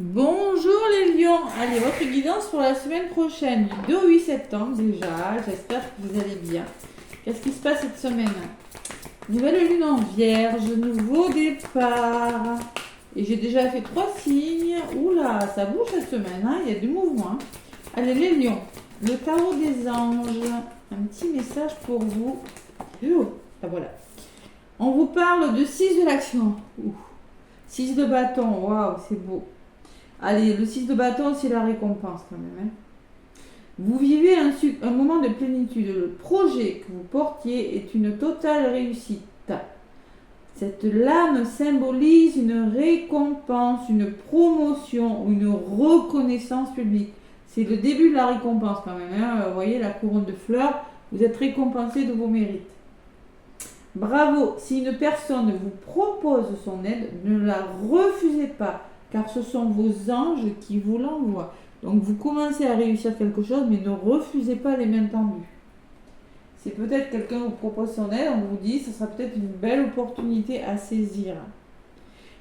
Bonjour les lions, allez votre guidance pour la semaine prochaine du 2 au 8 septembre déjà, j'espère que vous allez bien. Qu'est-ce qui se passe cette semaine? Nouvelle lune en vierge, nouveau départ. Et j'ai déjà fait 3 signes, oula ça bouge cette semaine, hein, il y a du mouvement. Allez les lions, le tarot des anges, un petit message pour vous. Ah, voilà. On vous parle de 6 de l'action, 6 de bâton, waouh c'est beau. Allez, le 6 de bâton, c'est la récompense quand même. Hein. Vous vivez un moment de plénitude. Le projet que vous portiez est une totale réussite. Cette lame symbolise une récompense, une promotion ou une reconnaissance publique. C'est le début de la récompense quand même. Hein. Vous voyez la couronne de fleurs, vous êtes récompensé de vos mérites. Bravo, si une personne vous propose son aide, ne la refusez pas. Car ce sont vos anges qui vous l'envoient. Donc vous commencez à réussir quelque chose, mais ne refusez pas les mains tendues. C'est peut-être quelqu'un vous propose son aide, on vous dit, ce sera peut-être une belle opportunité à saisir.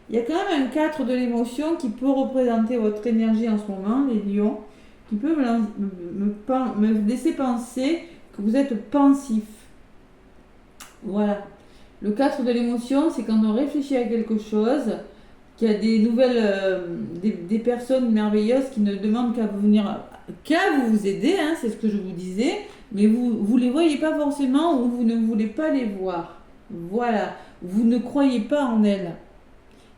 Il y a quand même un 4 de l'émotion qui peut représenter votre énergie en ce moment, les lions, qui peut me laisser penser que vous êtes pensif. Voilà. Le 4 de l'émotion, c'est quand on réfléchit à quelque chose, qu'il y a des nouvelles, des personnes merveilleuses qui ne demandent qu'à vous aider, hein, c'est ce que je vous disais, mais vous les voyez pas forcément ou vous ne voulez pas les voir. Voilà, vous ne croyez pas en elles.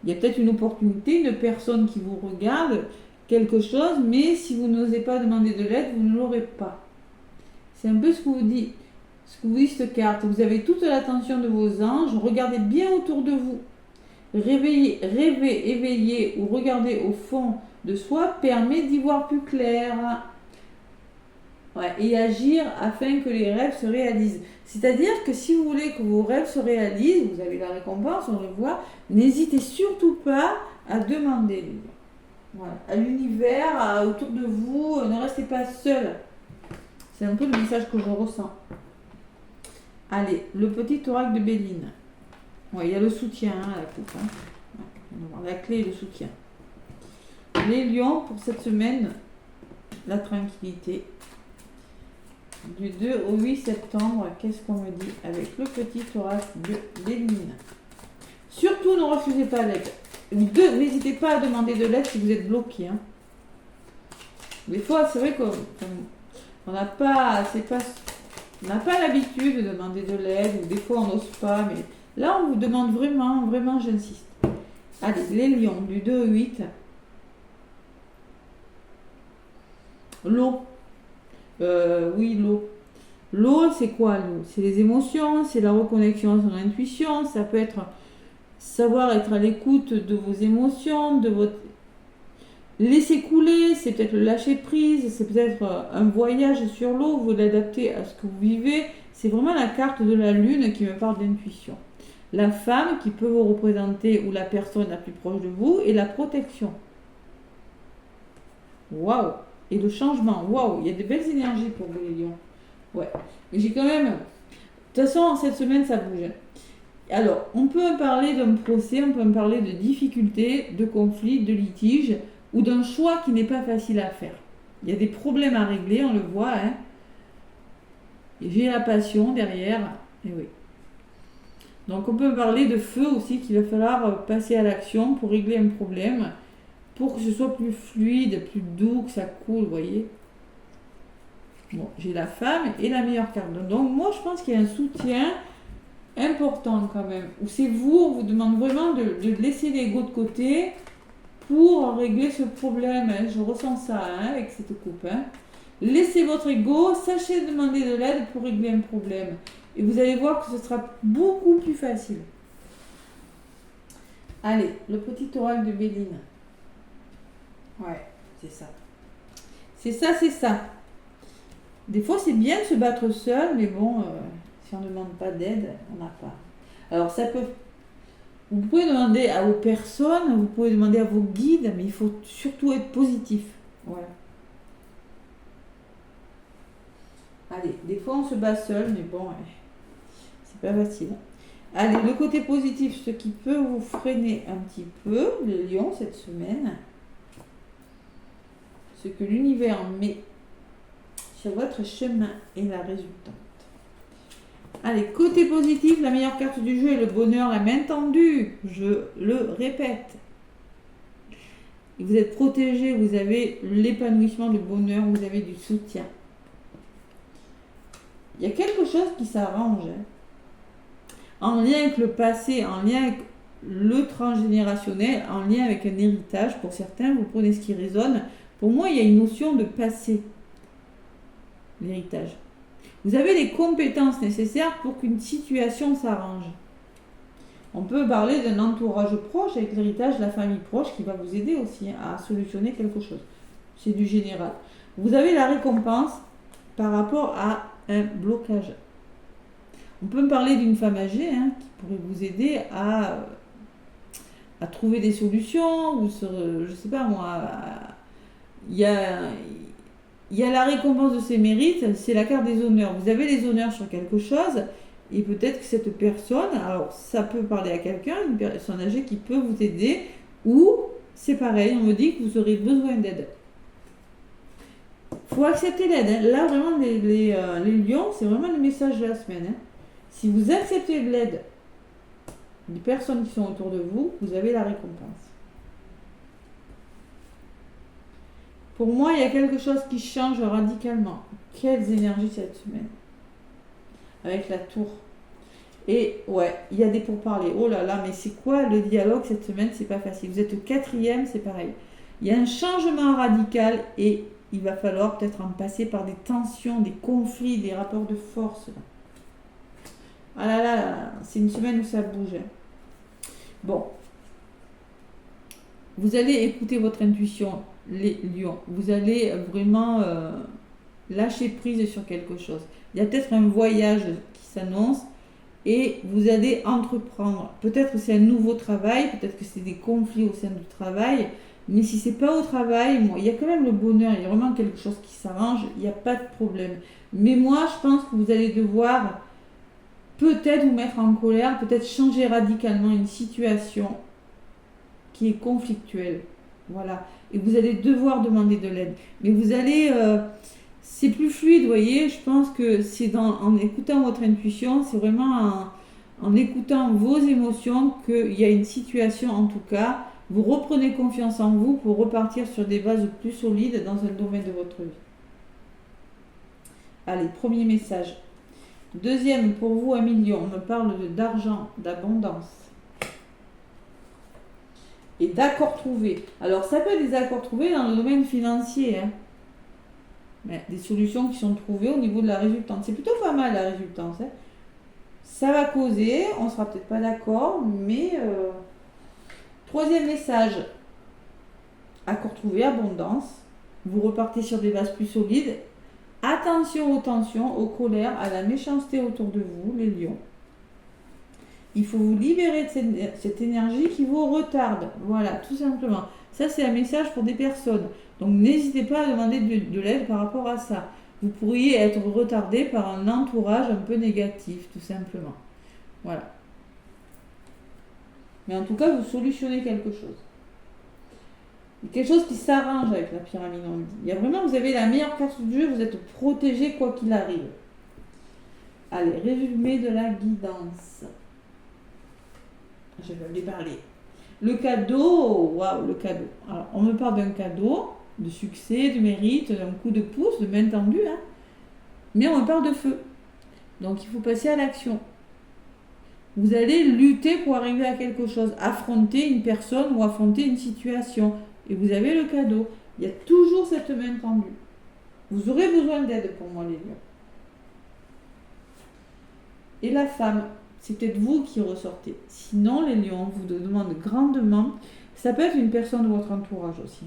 Il y a peut-être une opportunité, une personne qui vous regarde, quelque chose, mais si vous n'osez pas demander de l'aide, vous ne l'aurez pas. C'est un peu ce que vous dit cette carte. Vous avez toute l'attention de vos anges, regardez bien autour de vous. Rêver, éveiller ou regarder au fond de soi permet d'y voir plus clair. Ouais, et agir afin que les rêves se réalisent. C'est-à-dire que si vous voulez que vos rêves se réalisent, vous avez la récompense, on le voit, n'hésitez surtout pas à demander. Voilà, à l'univers, autour de vous, ne restez pas seul. C'est un peu le message que je ressens. Allez, le petit oracle de Béline. Ouais, il y a le soutien à la coupe. Hein. On va voir la clé et le soutien. Les lions, pour cette semaine, la tranquillité. Du 2 au 8 septembre, qu'est-ce qu'on me dit avec le petit oracle de Béline? Surtout, ne refusez pas l'aide. N'hésitez pas à demander de l'aide si vous êtes bloqué. Hein. Des fois, c'est vrai qu'on n'a pas l'habitude de demander de l'aide, ou des fois on n'ose pas, mais là on vous demande vraiment j'insiste. Allez, les lions, du 2 au 8. L'eau. Oui, l'eau. L'eau, c'est quoi l'eau? C'est les émotions, c'est la reconnexion à son intuition, ça peut être savoir être à l'écoute de vos émotions, de votre... Laisser couler, c'est peut-être le lâcher prise, c'est peut-être un voyage sur l'eau, vous l'adaptez à ce que vous vivez. C'est vraiment la carte de la lune qui me parle d'intuition. La femme qui peut vous représenter ou la personne la plus proche de vous et la protection. Waouh! Et le changement, waouh! Il y a de belles énergies pour vous les lions. Ouais. Mais j'ai quand même... De toute façon, cette semaine, ça bouge. Alors, on peut parler d'un procès, on peut parler de difficultés, de conflits, de litiges, ou d'un choix qui n'est pas facile à faire. Il y a des problèmes à régler, on le voit. Hein. J'ai la passion derrière. Et oui. Donc on peut parler de feu aussi, qu'il va falloir passer à l'action pour régler un problème, pour que ce soit plus fluide, plus doux, que ça coule, vous voyez. Bon, j'ai la femme et la meilleure carte. Donc moi je pense qu'il y a un soutien important quand même. Où c'est vous, on vous demande vraiment de laisser l'ego de côté, pour régler ce problème, hein. Je ressens ça hein, avec cette coupe. Hein. Laissez votre ego, sachez demander de l'aide pour régler un problème. Et vous allez voir que ce sera beaucoup plus facile. Allez, le petit oracle de Béline. Ouais, c'est ça. C'est ça. Des fois, c'est bien de se battre seul, mais bon, si on ne demande pas d'aide, on n'a pas. Alors, ça peut... Vous pouvez demander aux personnes, vous pouvez demander à vos guides, mais il faut surtout être positif. Voilà. Allez, des fois on se bat seul, mais bon, c'est pas facile. Allez, le côté positif, ce qui peut vous freiner un petit peu, le lion, cette semaine. ce que l'univers met sur votre chemin est la résultante. Allez, côté positif, la meilleure carte du jeu est le bonheur, la main tendue. Je le répète. Vous êtes protégé, vous avez l'épanouissement, le bonheur, vous avez du soutien. Il y a quelque chose qui s'arrange. En lien avec le passé, en lien avec le transgénérationnel, en lien avec un héritage. Pour certains, vous prenez ce qui résonne. Pour moi, il y a une notion de passé. L'héritage. Vous avez les compétences nécessaires pour qu'une situation s'arrange. On peut parler d'un entourage proche avec l'héritage, la famille proche qui va vous aider aussi à solutionner quelque chose. C'est du général. Vous avez la récompense par rapport à un blocage. On peut me parler d'une femme âgée qui pourrait vous aider à trouver des solutions ou je sais pas moi. Il y a la récompense de ses mérites, c'est la carte des honneurs. Vous avez les honneurs sur quelque chose et peut-être que cette personne, alors ça peut parler à quelqu'un, une personne âgée qui peut vous aider ou c'est pareil, on me dit que vous aurez besoin d'aide. Il faut accepter l'aide. Là vraiment les lions, c'est vraiment le message de la semaine. Si vous acceptez de l'aide des personnes qui sont autour de vous, vous avez la récompense. Pour moi, il y a quelque chose qui change radicalement. Quelles énergies cette semaine. Avec la tour. Et ouais, il y a des pourparlers. Oh là là, mais c'est quoi le dialogue cette semaine? C'est pas facile. Vous êtes au 4e, c'est pareil. Il y a un changement radical et il va falloir peut-être en passer par des tensions, des conflits, des rapports de force. Là. Ah là là, là, c'est une semaine où ça bouge. Bon. Vous allez écouter votre intuition, les lions. Vous allez vraiment lâcher prise sur quelque chose. Il y a peut-être un voyage qui s'annonce et vous allez entreprendre. Peut-être que c'est un nouveau travail, peut-être que c'est des conflits au sein du travail. Mais si c'est pas au travail, moi, il y a quand même le bonheur, il y a vraiment quelque chose qui s'arrange, il n'y a pas de problème. Mais moi, je pense que vous allez devoir peut-être vous mettre en colère, peut-être changer radicalement une situation qui est conflictuelle. Voilà. Et vous allez devoir demander de l'aide. Mais vous allez... c'est plus fluide, vous voyez. Je pense que c'est en écoutant votre intuition, c'est vraiment en écoutant vos émotions qu'il y a une situation, en tout cas, vous reprenez confiance en vous pour repartir sur des bases plus solides dans un domaine de votre vie. Allez, premier message. Deuxième, pour vous, 1 million, on me parle d'argent, d'abondance et d'accords trouvés. Alors, ça peut être des accords trouvés dans le domaine financier, mais des solutions qui sont trouvées au niveau de la résultante. C'est plutôt pas mal la résultante. Ça va causer, on ne sera peut-être pas d'accord, mais... Troisième message, accord trouvé, abondance. Vous repartez sur des bases plus solides. Attention aux tensions, aux colères, à la méchanceté autour de vous, les lions. Il faut vous libérer de cette énergie qui vous retarde. Voilà, tout simplement. Ça, c'est un message pour des personnes. Donc, n'hésitez pas à demander de l'aide par rapport à ça. Vous pourriez être retardé par un entourage un peu négatif, tout simplement. Voilà. Mais en tout cas, vous solutionnez quelque chose. Quelque chose qui s'arrange avec la pyramide, on dit. Il y a vraiment, vous avez la meilleure carte du jeu, vous êtes protégé quoi qu'il arrive. Allez, résumé de la guidance. Je vais vous parler. Le cadeau, waouh, le cadeau. Alors, on me parle d'un cadeau, de succès, de mérite, d'un coup de pouce, de main tendue, mais on me parle de feu. Donc, il faut passer à l'action. Vous allez lutter pour arriver à quelque chose, affronter une personne ou affronter une situation. Et vous avez le cadeau. Il y a toujours cette main tendue. Vous aurez besoin d'aide pour moi, les lions. Et la femme, c'est peut-être vous qui ressortez. Sinon, les lions, on vous demande grandement, ça peut être une personne de votre entourage aussi,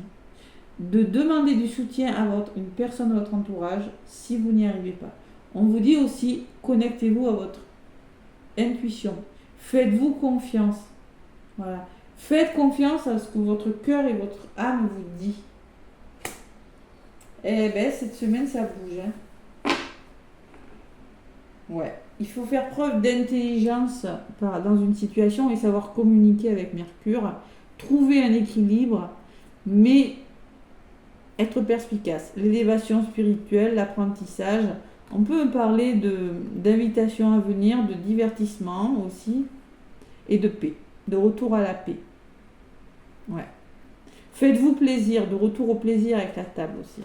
de demander du soutien à une personne de votre entourage si vous n'y arrivez pas. On vous dit aussi, connectez-vous à votre intuition. Faites-vous confiance. Voilà. Faites confiance à ce que votre cœur et votre âme vous dit. Eh bien, cette semaine, ça bouge. Ouais. Il faut faire preuve d'intelligence dans une situation et savoir communiquer avec Mercure. Trouver un équilibre. Mais être perspicace, l'élévation spirituelle, l'apprentissage. On peut parler d'invitation à venir, de divertissement aussi, et de paix, de retour à la paix. Ouais. Faites-vous plaisir, de retour au plaisir avec la table aussi.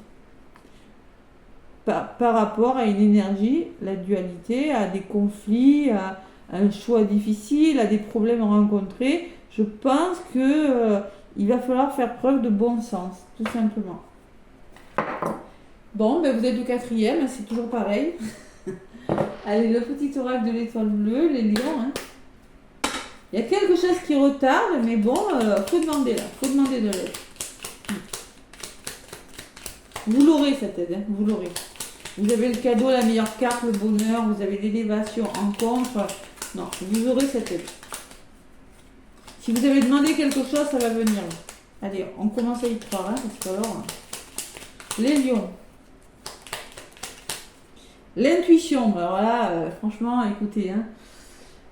Par rapport à une énergie, la dualité, à des conflits, à un choix difficile, à des problèmes rencontrés, je pense que il va falloir faire preuve de bon sens, tout simplement. Bon, ben vous êtes au 4e, c'est toujours pareil. Allez, le petit oracle de l'étoile bleue, les lions. Hein. Il y a quelque chose qui retarde, mais bon, faut demander là, faut demander de l'aide. Vous l'aurez cette aide, hein, vous l'aurez. Vous avez le cadeau, la meilleure carte, le bonheur, vous avez l'élévation en contre. Non, vous aurez cette aide. Si vous avez demandé quelque chose, ça va venir. Allez, on commence à y croire, hein, parce que alors... Les lions. L'intuition, alors là, franchement, écoutez, hein.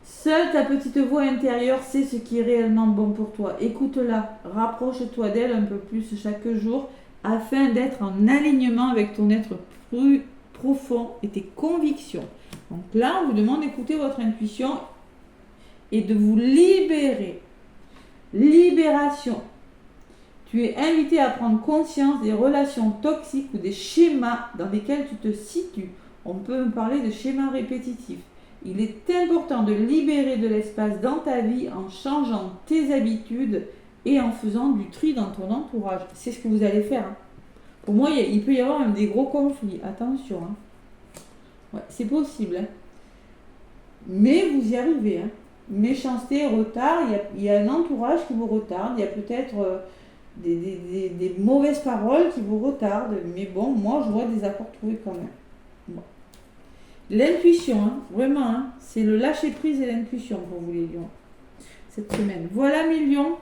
Seule ta petite voix intérieure sait ce qui est réellement bon pour toi. Écoute-la, rapproche-toi d'elle un peu plus chaque jour afin d'être en alignement avec ton être plus profond et tes convictions. Donc là, on vous demande d'écouter votre intuition et de vous libérer. Libération. Tu es invité à prendre conscience des relations toxiques ou des schémas dans lesquels tu te situes. On peut parler de schémas répétitifs. Il est important de libérer de l'espace dans ta vie en changeant tes habitudes et en faisant du tri dans ton entourage. C'est ce que vous allez faire. Hein. Pour moi, il peut y avoir même des gros conflits. Attention. Hein. Ouais, c'est possible. Hein. Mais vous y arrivez. Hein. Méchanceté, retard, il y a un entourage qui vous retarde. Il y a peut-être des mauvaises paroles qui vous retardent. Mais bon, moi, je vois des accords trouvés quand même. Bon. L'intuition, hein, vraiment, hein, c'est le lâcher-prise et l'intuition pour vous les lions, cette semaine. Voilà mes lions.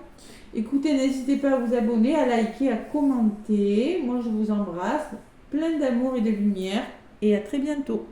Écoutez, n'hésitez pas à vous abonner, à liker, à commenter. Moi, je vous embrasse. Plein d'amour et de lumière. Et à très bientôt.